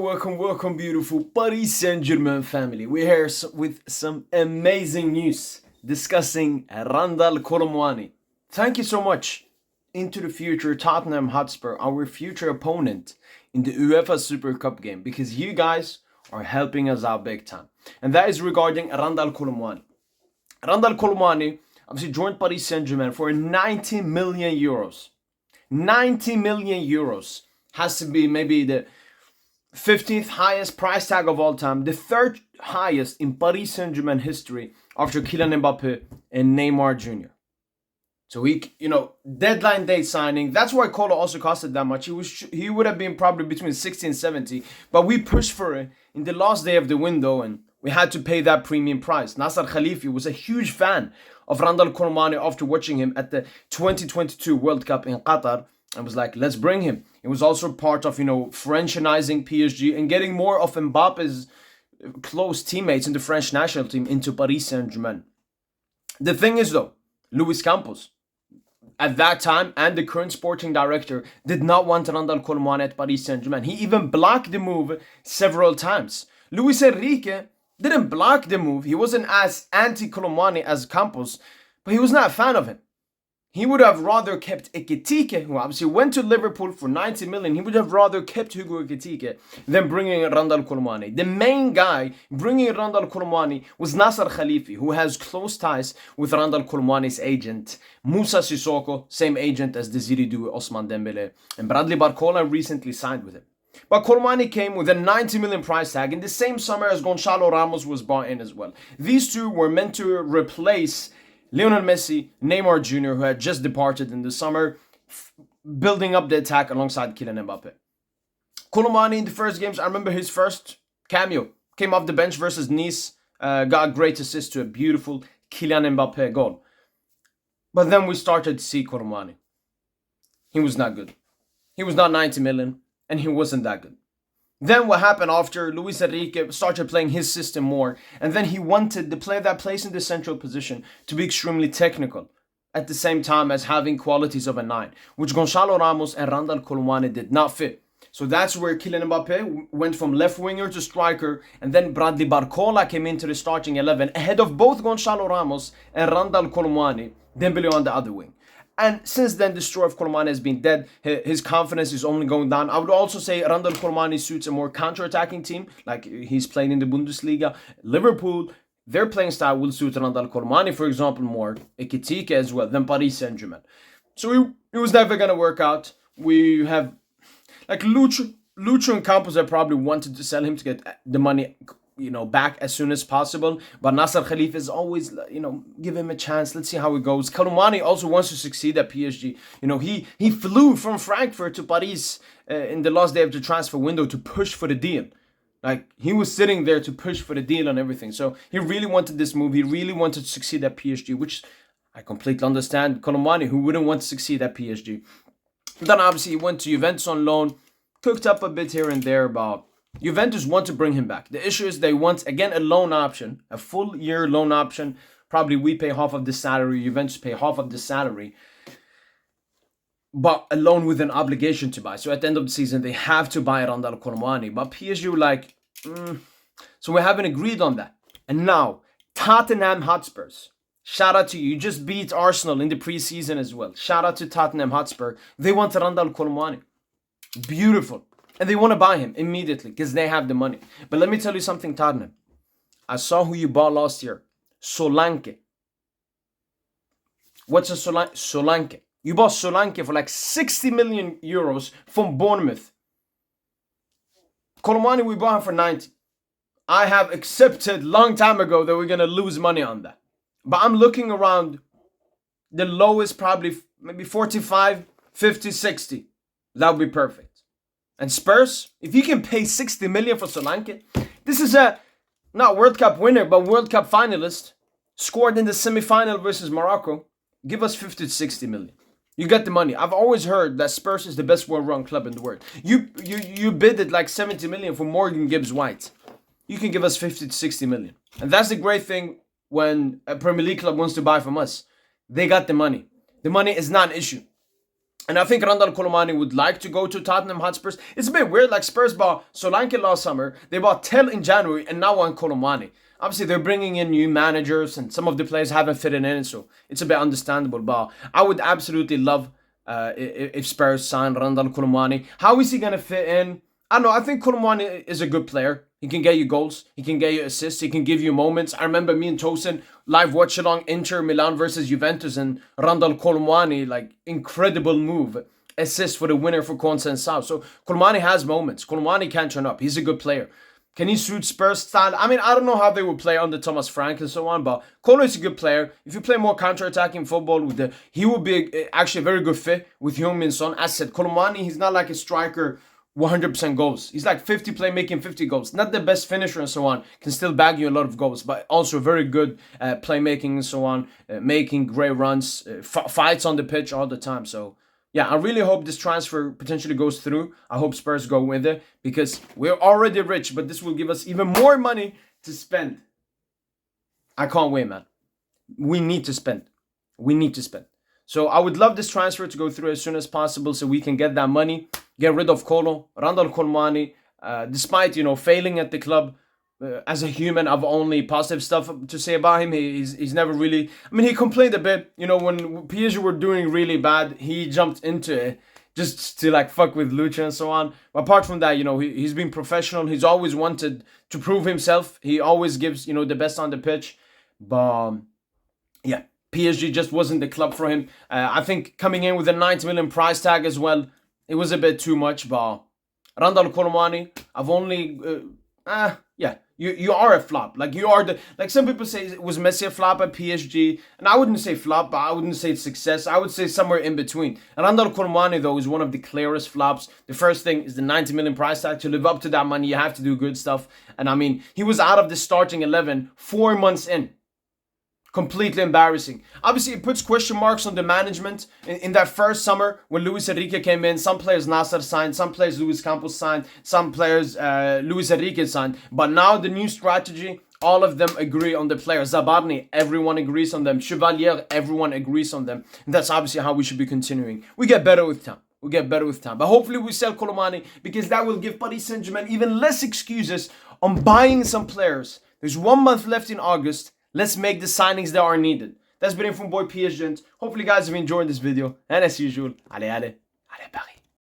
Welcome, beautiful Paris Saint Germain family. We're here with some amazing news discussing Randal Kolo Muani. Thank you so much. Into the future, Tottenham Hotspur, our future opponent in the UEFA Super Cup game, because you guys are helping us out big time. And that is regarding Randal Kolo Muani. Randal Kolo Muani obviously joined Paris Saint Germain for 90 million euros. 90 million euros has to be maybe the 15th highest price tag of all time, the third highest in Paris Saint Germain history after Kylian Mbappe and Neymar Jr. So deadline day signing. That's why Kolo also costed that much. He would have been probably between 60 and 70, but we pushed for it in the last day of the window and we had to pay that premium price. Nasser Khalifi was a huge fan of Randal Kolo Muani after watching him at the 2022 World Cup in Qatar and was like, let's bring him. It was also part of, Frenchanizing PSG and getting more of Mbappe's close teammates in the French national team into Paris Saint Germain. The thing is though, Luis Campos, at that time, and the current sporting director, did not want Randal Kolo Muani at Paris Saint Germain. He even blocked the move several times. Luis Enrique didn't block the move. He wasn't as anti-Kolo Muani as Campos, but he was not a fan of him. He would have rather kept Ekitike, who obviously went to Liverpool for 90 million. He would have rather kept Hugo Ekitike than bringing Randal Kolo Muani. The main guy bringing Randal Kolo Muani was Nasser Khalifi, who has close ties with Randal Kolo Muani's agent, Moussa Sissoko, same agent as Desiree Doué, Ousmane Dembélé, and Bradley Barcola recently signed with him. But Kolo Muani came with a 90 million price tag in the same summer as Gonçalo Ramos was bought in as well. These two were meant to replace Lionel Messi, Neymar Jr., who had just departed in the summer, building up the attack alongside Kylian Mbappe. Kolo Muani in the first games, I remember his first cameo. Came off the bench versus Nice, got a great assist to a beautiful Kylian Mbappe goal. But then we started to see Kolo Muani. He was not good. He was not 90 million, and he wasn't that good. Then what happened after Luis Enrique started playing his system more, and then he wanted the player that plays in the central position to be extremely technical, at the same time as having qualities of a 9, which Gonçalo Ramos and Randal Kolo Muani did not fit. So that's where Kylian Mbappe went from left winger to striker, and then Bradley Barcola came into the starting 11 ahead of both Gonçalo Ramos and Randal Kolo Muani, Dembélé on the other wing. And since then, the story of Kolo Muani has been dead. His confidence is only going down. I would also say Randal Kolo Muani suits a more counter-attacking team, like he's playing in the Bundesliga. Liverpool, their playing style will suit Randal Kolo Muani, for example, more Ekitike as well than Paris Saint Germain. So it was never going to work out. We have, like Lucho and Campos, I probably wanted to sell him to get the money back as soon as possible. But Nasser Khalifi is always, give him a chance. Let's see how it goes. Kolo Muani also wants to succeed at PSG. He flew from Frankfurt to Paris in the last day of the transfer window to push for the deal. Like, he was sitting there to push for the deal and everything. So he really wanted this move. He really wanted to succeed at PSG, which I completely understand. Kolo Muani, who wouldn't want to succeed at PSG. Then obviously he went to Juventus on loan, cooked up a bit here and there, but Juventus want to bring him back. The issue is they want, again, a loan option, a full year loan option. Probably we pay half of the salary, Juventus pay half of the salary, but a loan with an obligation to buy. So at the end of the season, they have to buy Randal Kolo Muani. But PSG were like, so we haven't agreed on that. And now, Tottenham Hotspurs. Shout out to you. You just beat Arsenal in the preseason as well. Shout out to Tottenham Hotspur. They want Randal Kolo Muani. Beautiful. And they want to buy him immediately because they have the money. But let me tell you something, Tottenham. I saw who you bought last year. Solanke. What's a Solanke? You bought Solanke for like 60 million euros from Bournemouth. Kolo Muani, we bought him for 90. I have accepted long time ago that we're going to lose money on that. But I'm looking around. The lowest probably maybe 45, 50, 60. That would be perfect. And Spurs, if you can pay 60 million for Solanke, this is a, not World Cup winner, but World Cup finalist, scored in the semi-final versus Morocco. Give us 50 to 60 million. You get the money. I've always heard that Spurs is the best well-run club in the world. You bid it like 70 million for Morgan Gibbs-White. You can give us 50 to 60 million. And that's the great thing when a Premier League club wants to buy from us. They got the money. The money is not an issue. And I think Randal Kolo Muani would like to go to Tottenham Hotspurs. It's a bit weird, like Spurs bought Solanke last summer, they bought Tel in January, and now want Kolo Muani. Obviously, they're bringing in new managers, and some of the players haven't fitted in, so it's a bit understandable. But I would absolutely love if Spurs sign Randal Kolo Muani. How is he going to fit in? I don't know. I think Kolo Muani is a good player. He can get you goals. He can get you assists. He can give you moments. I remember me and Tosin live watch along Inter Milan versus Juventus, and Randal Kolo Muani, like, incredible move. Assist for the winner for Conte and South. So Kolo Muani has moments. Kolo Muani can turn up. He's a good player. Can he suit Spurs style? I mean, I don't know how they would play under Thomas Frank and so on, but Kolo is a good player. If you play more counter-attacking football, he would be actually a very good fit with Heung-min Son. As said, Kolo Muani, he's not like a striker 100% goals. He's like 50 playmaking, 50 goals. Not the best finisher and so on. Can still bag you a lot of goals, but also very good playmaking and so on. Making great runs, fights on the pitch all the time. So yeah, I really hope this transfer potentially goes through. I hope Spurs go with it because we're already rich, but this will give us even more money to spend. I can't wait, man. We need to spend. We need to spend. So I would love this transfer to go through as soon as possible so we can get that money, get rid of Randal Kolo Muani. Despite, failing at the club, as a human, I've only positive stuff to say about him. He's never really... I mean, he complained a bit. When PSG were doing really bad, he jumped into it just to, like, fuck with Lucha and so on. But apart from that, he's been professional. He's always wanted to prove himself. He always gives, the best on the pitch. But, yeah, PSG just wasn't the club for him. I think coming in with a 90 million price tag as well, it was a bit too much. But Randal Kolo Muani, I've only... yeah, you are a flop. Like, you are some people say, was Messi a flop at PSG? And I wouldn't say flop, but I wouldn't say success. I would say somewhere in between. And Randal Kolo Muani, though, is one of the clearest flops. The first thing is the 90 million price tag. To live up to that money, you have to do good stuff. And I mean, he was out of the starting 11 4 months in. Completely embarrassing. Obviously, it puts question marks on the management. In that first summer, when Luis Enrique came in, some players Nasser signed, some players Luis Campos signed, some players Luis Enrique signed. But now the new strategy, all of them agree on the players. Zabarni, everyone agrees on them. Chevalier, everyone agrees on them. And that's obviously how we should be continuing. We get better with time. We get better with time. But hopefully we sell Kolo Muani because that will give Paris Saint Germain even less excuses on buying some players. There's 1 month left in August. Let's make the signings that are needed. That's been it from boy PSG. Hopefully you guys have enjoyed this video. And as usual, allez, Paris.